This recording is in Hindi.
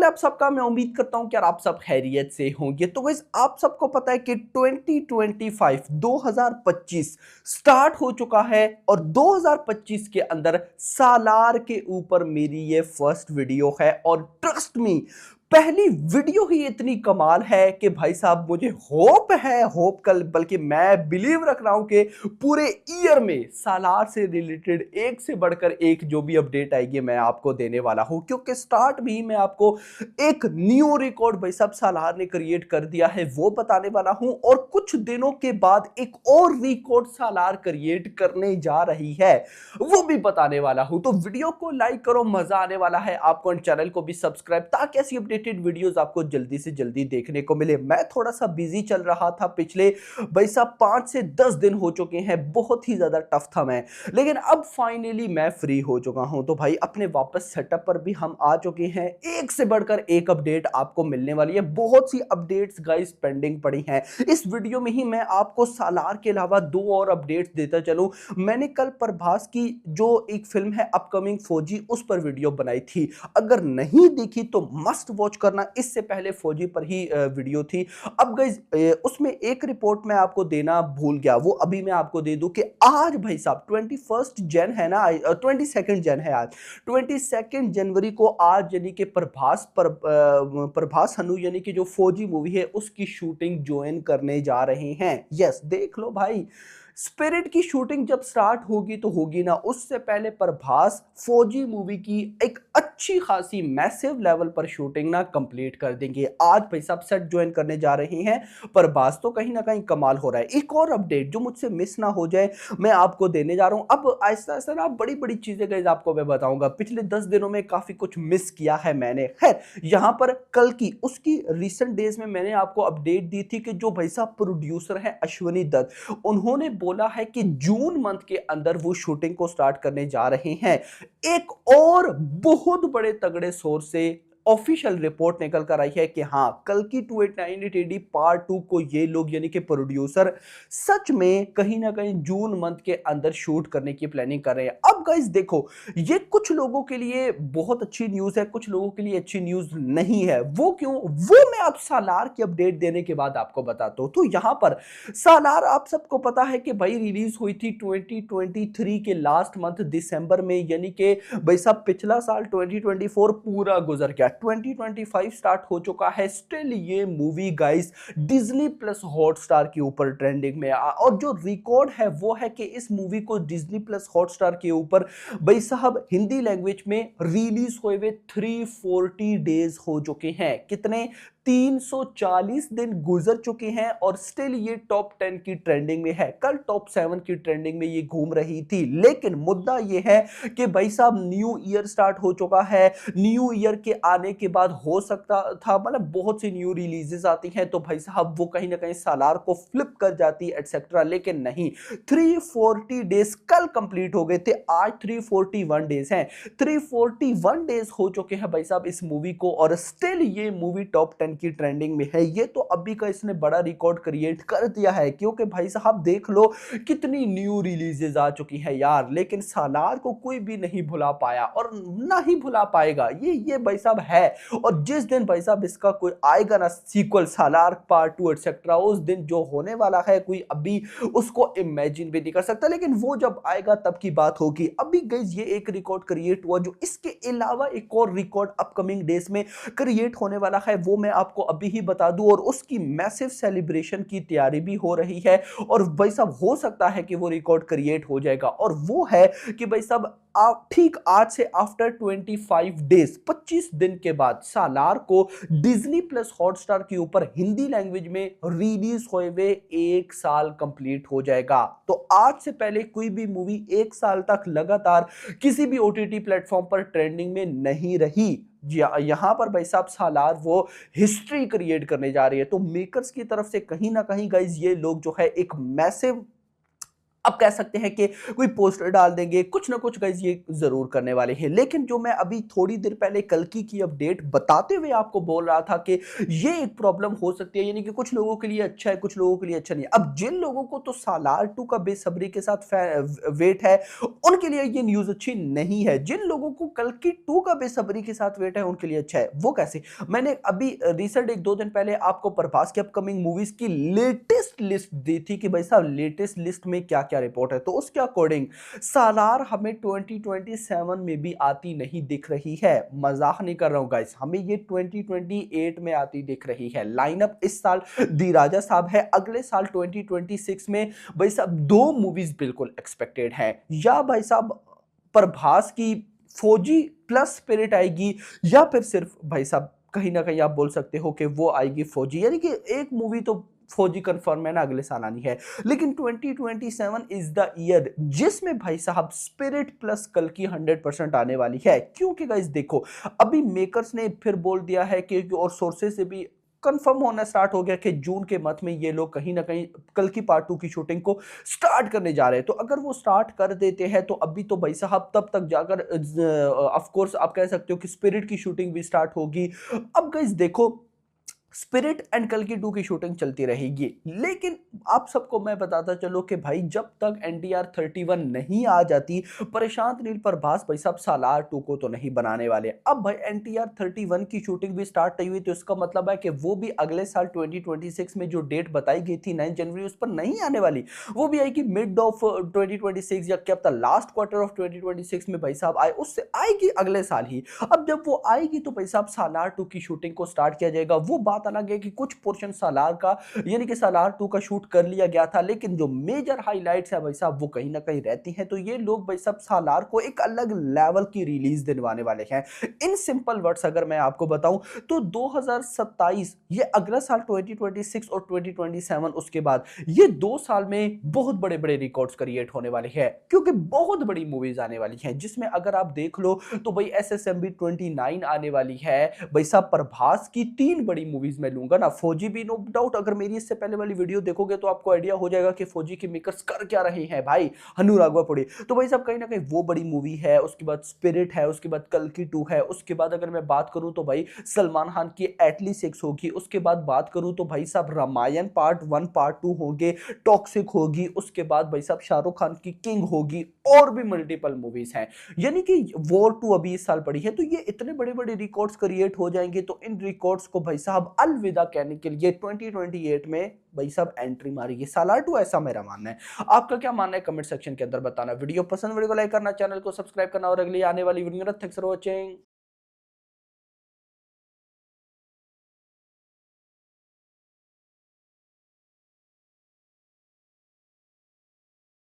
हाल है आप सबका। मैं उम्मीद करता हूं कि यार आप सब खैरियत से होंगे। तो गाइस आप सबको पता है कि 2025 2025 स्टार्ट हो चुका है और 2025 के अंदर सालार के ऊपर मेरी ये फर्स्ट वीडियो है और ट्रस्ट मी पहली वीडियो ही इतनी कमाल है कि भाई साहब मुझे होप कल बल्कि मैं बिलीव रख रहा हूं कि पूरे ईयर में सालार से रिलेटेड एक से बढ़कर एक जो भी अपडेट आएगी मैं आपको देने वाला हूं, क्योंकि स्टार्ट में ही मैं आपको एक न्यू रिकॉर्ड भाई साहब सालार ने क्रिएट कर दिया है वो बताने वाला हूं और कुछ दिनों के बाद एक और रिकॉर्ड सालार क्रिएट करने जा रही है वो भी बताने वाला हूं। तो वीडियो को लाइक करो, मजा आने वाला है आपको, चैनल को भी सब्सक्राइब ताकि ऐसी अपडेटेड वीडियोस आपको जल्दी से जल्दी देखने को मिले। मैं थोड़ा सा बिजी चल रहा था पिछले भाई साहब 5 से 10 दिन हो चुके हैं, बहुत ही ज्यादा टफ था मैं, लेकिन अब फाइनली मैं फ्री हो चुका हूं। तो भाई अपने वापस सेटअप पर भी हम आ चुके हैं, एक से बढ़कर एक अपडेट आपको मिलने वाली है। बहुत सी अपडेट्स गाइस पेंडिंग पड़ी हैं। इस वीडियो में ही मैं आपको सालार के अलावा 2 और अपडेट्स देता चलूं। मैंने कल प्रभास की जो एक फिल्म है अपकमिंग फौजी उस पर वीडियो बनाई थी, अगर नहीं देखी तो मस्ट वॉच करना। इससे पहले फौजी पर ही वीडियो थी। अब गाइस उसमें एक रिपोर्ट मैं आपको देना भूल गया, वो अभी मैं आपको दे दूं कि आज भाई साहब 21 जन है ना, 22 जन है आज, 22 जनवरी को आज यानी कि प्रभास हनु यानी कि जो फौजी मूवी है उसकी शूटिंग ज्वाइन करने जा रहे हैं। यस देख लो भाई, स्पिरिट की शूटिंग जब स्टार्ट होगी तो होगी ना, उससे पहले प्रभास फौजी मूवी की एक अच्छी खासी मैसिव लेवल पर शूटिंग ना कंप्लीट कर देंगे। आज भाई साहब सेट ज्वाइन करने जा रहे हैं प्रभास, तो कहीं ना कहीं कमाल हो रहा है। एक और अपडेट जो मुझसे मिस ना हो जाए मैं आपको देने जा रहा हूं। अब ऐसा ऐसा ना बड़ी बड़ी चीजें गाइस आपको मैं बताऊंगा। पिछले 10 दिनों में काफी कुछ मिस किया है मैंने। खैर यहां पर कल की उसकी रिसेंट डेज में मैंने आपको अपडेट दी थी कि जो भाई साहब प्रोड्यूसर है अश्विनी दत्त, उन्होंने बोला है कि जून मंथ के अंदर वो शूटिंग को स्टार्ट करने जा रहे हैं। एक और बहुत बड़े तगड़े सोर्स से ऑफिशियल रिपोर्ट निकल कर आई है कि हाँ कल की 2898 पार्ट 2 को ये लोग यानी कि प्रोड्यूसर सच में कहीं ना कहीं जून मंथ के अंदर शूट करने की प्लानिंग कर रहे हैं। अब गाइस देखो, ये कुछ लोगों के लिए बहुत अच्छी न्यूज है, कुछ लोगों के लिए अच्छी न्यूज नहीं है। वो क्यों, वो मैं आप सालार की अपडेट देने के बाद आपको बताता हूं। तो यहां पर सालार आप सबको पता है कि भाई रिलीज हुई थी 2023 के लास्ट मंथ दिसंबर में, यानी कि भाई साहब पिछला साल 2024 पूरा गुजर गया, 2025 स्टार्ट हो चुका है। स्टिल ये movie guys Disney plus Hotstar के ऊपर ट्रेंडिंग में और जो रिकॉर्ड है वो है कि इस मूवी को डिज्नी प्लस हॉटस्टार के ऊपर भाई साहब हिंदी लैंग्वेज में रिलीज हुए 340 डेज हो चुके हैं। कितने, 340 दिन गुजर चुके हैं और स्टिल ये टॉप 10 की ट्रेंडिंग में है। कल टॉप 7 की ट्रेंडिंग में ये घूम रही थी। लेकिन मुद्दा ये है कि भाई साहब न्यू ईयर स्टार्ट हो चुका है, न्यू ईयर के आने के बाद हो सकता था मतलब बहुत सी न्यू रिलीजेस आती हैं तो भाई साहब वो कहीं ना कहीं सालार को फ्लिप कर जाती एटसेट्रा, लेकिन नहीं, 340 डेज कल कंप्लीट हो गए थे, आज 341 डेज हैं। 341 डेज हो चुके हैं भाई साहब इस मूवी को और स्टिल ये मूवी टॉप 10 की ट्रेंडिंग में है। ये तो अभी का इसने बड़ा रिकॉर्ड क्रिएट कर दिया है, क्योंकि भाई साहब देख लो कितनी न्यू रिलीजेस आ चुकी है यार, लेकिन सालार को कोई भी नहीं भुला पाया और ना ही भुला पाएगा। ये भाई साहब है। और जिस दिन भाई साहब इसका कोई आएगा ना सीक्वल सालार पार्ट 2 एटसेट्रा, उस दिन जो होने वाला है कोई अभी उसको इमेजिन भी नहीं कर सकता, लेकिन वो जब आएगा तब की बात होगी। अभी गाइस ये एक रिकॉर्ड क्रिएट हुआ, जो इसके अलावा एक और रिकॉर्ड अपकमिंग डेज में क्रिएट होने वाला है वो मैं आपको अभी ही बता दूं, और उसकी मैसिव सेलिब्रेशन की तैयारी भी हो रही है। और भाई साहब हो सकता है कि वो रिकॉर्ड क्रिएट हो जाएगा, और वो है कि भाई साहब ठीक आज से आफ्टर 25 डेज 25 दिन के बाद सालार को डिज्नी प्लस हॉटस्टार के ऊपर हिंदी लैंग्वेज में रिलीज हुए 1 साल कंप्लीट हो जाएगा। तो आज से पहले कोई भी मूवी 1 साल तक लगातार किसी भी ओटीटी प्लेटफॉर्म पर ट्रेंडिंग में नहीं रही। यहां पर भाई साहब सालार वो हिस्ट्री क्रिएट करने जा रही है। तो मेकर्स की तरफ से कहीं ना कहीं गाइज ये लोग जो है एक मैसिव अब कह सकते हैं कि कोई पोस्टर डाल देंगे, कुछ ना कुछ गाइस ये ज़रूर करने वाले हैं। लेकिन जो मैं अभी थोड़ी देर पहले कल्कि की अपडेट बताते हुए आपको बोल रहा था कि ये एक प्रॉब्लम हो सकती है, यानी कि कुछ लोगों के लिए अच्छा है, कुछ लोगों के लिए अच्छा नहीं है। अब जिन लोगों को तो सालार 2 का बेसब्री के साथ वेट है, उनके लिए ये न्यूज़ अच्छी नहीं है। जिन लोगों को कल्कि 2 का बेसब्री के साथ वेट है, उनके लिए अच्छा है। वो कैसे? मैंने अभी रिसेंट 1-2 दिन पहले आपको प्रभास की अपकमिंग मूवीज़ की लेटेस्ट लिस्ट दी थी कि भाई साहब लेटेस्ट लिस्ट में क्या-क्या रिपोर्ट है। तो उसके अकॉर्डिंग सालार हमें 2027 में भी आती नहीं दिख रही है। मज़ाक नहीं कर रहा हूँ गाइस, हमें ये 2028 में आती दिख रही है। लाइनअप इस साल दी राजा साहब है, अगले साल 2026 में भाई साहब 2 मूवीज़ बिल्कुल एक्सपेक्टेड हैं। या भाई साहब प्रभास की फौजी प्लस स्पिरिट आएगी, या फिर सिर्फ भाई साहब कहीं न कहीं आप बोल सकते हो कि वो आएगी फौजी, यानी कि एक मूवी तो फौजी कंफर्म है ना अगले साल आनी है। लेकिन 2027 इज द ईयर जिसमें भाई साहब स्पिरिट प्लस कल की 100% आने वाली है। क्योंकि गाइस देखो, अभी मेकर्स ने फिर बोल दिया है कि और सोर्सेज से भी कंफर्म होना स्टार्ट हो गया कि जून के मंथ में ये लोग कहीं ना कहीं कल की पार्ट 2 की शूटिंग को स्टार्ट करने जा रहे हैं। तो अगर वो स्टार्ट कर देते हैं तो अभी तो भाई साहब तब तक जाकर ऑफ कोर्स आप कह सकते हो कि स्पिरिट की शूटिंग भी स्टार्ट होगी। अब गाइस देखो, स्पिरिट एंड कल्कि 2 की शूटिंग चलती रहेगी, लेकिन आप सबको मैं बताता चलो कि भाई जब तक एनटीआर 31 नहीं आ जाती, प्रशांत नील प्रभास भाई साहब सालार 2 को तो नहीं बनाने वाले। अब भाई एनटीआर 31 की शूटिंग भी स्टार्ट नहीं हुई, तो इसका मतलब है कि वो भी अगले साल 2026 में जो डेट बताई गई थी 9 जनवरी, उस पर नहीं आने वाली। वो भी आएगी मिड ऑफ 2026 या क्या पता लास्ट क्वार्टर ऑफ 2026 में भाई साहब आए, उससे आएगी अगले साल ही। अब जब वो आएगी तो भाई साहब सालार 2 की शूटिंग को स्टार्ट किया जाएगा। वो बात अलग है कि कुछ पोर्शन सालार का यानी कि सालार 2 का शूट कर लिया गया था, लेकिन जो मेजर हाइलाइट्स है भाई साहब वो कहीं ना कहीं रहती हैं। तो ये लोग भाई साहब सालार को एक अलग लेवल की रिलीज दिलवाने वाले हैं। इन सिंपल वर्ड्स अगर मैं आपको बताऊं तो 2027 ये अगला साल 2026 और 2027 उसके बाद ये 2 साल में बहुत बड़े बड़े रिकॉर्ड्स क्रिएट होने वाले हैं, क्योंकि बहुत बड़ी मूवीज आने वाली हैं। जिसमें अगर आप देख लो तो भाई SSMB 29 आने वाली है भाई साहब। प्रभास की 3 बड़ी मूवीज मैं लूंगा ना, फौजी भी नो डाउट, अगर मेरी इससे पहले वाली वीडियो देखोगे तो आपको आइडिया हो जाएगा कि फौजी के मेकर्स कर क्या रहे हैं भाई, हनु राघवापुड़ी। तो भाई साहब कहीं ना कहीं वो बड़ी मूवी है। उसके बाद स्पिरिट है, उसके बाद कल्कि 2 है, उसके बाद अगर मैं बात करूं तो भाई सलमान खान की एटली 6 होगी। उसके बाद बात करूं तो भाई साहब रामायण पार्ट 1 पार्ट 2 होंगे, टॉक्सिक होगी। उसके बाद भाई साहब शाहरुख खान की किंग होगी, और भी मल्टीपल मूवीज हैं। यानी कि वॉर 2 अभी इस साल पड़ी है। तो ये इतने बड़े बड़े रिकॉर्ड्स क्रिएट हो जाएंगे, तो इन रिकॉर्ड्स को भाई साहब अलविदा कहने के लिए 2028 में भाई साहब एंट्री मारेगी सालार 2, ऐसा मेरा मानना है। आपका क्या मानना है कमेंट सेक्शन के अंदर बताना। वीडियो पसंद, वीडियो को लाइक करना, चैनल को सब्सक्राइब करना, और अगली आने वाली वीडियो में थैंक्स फॉर वॉचिंग।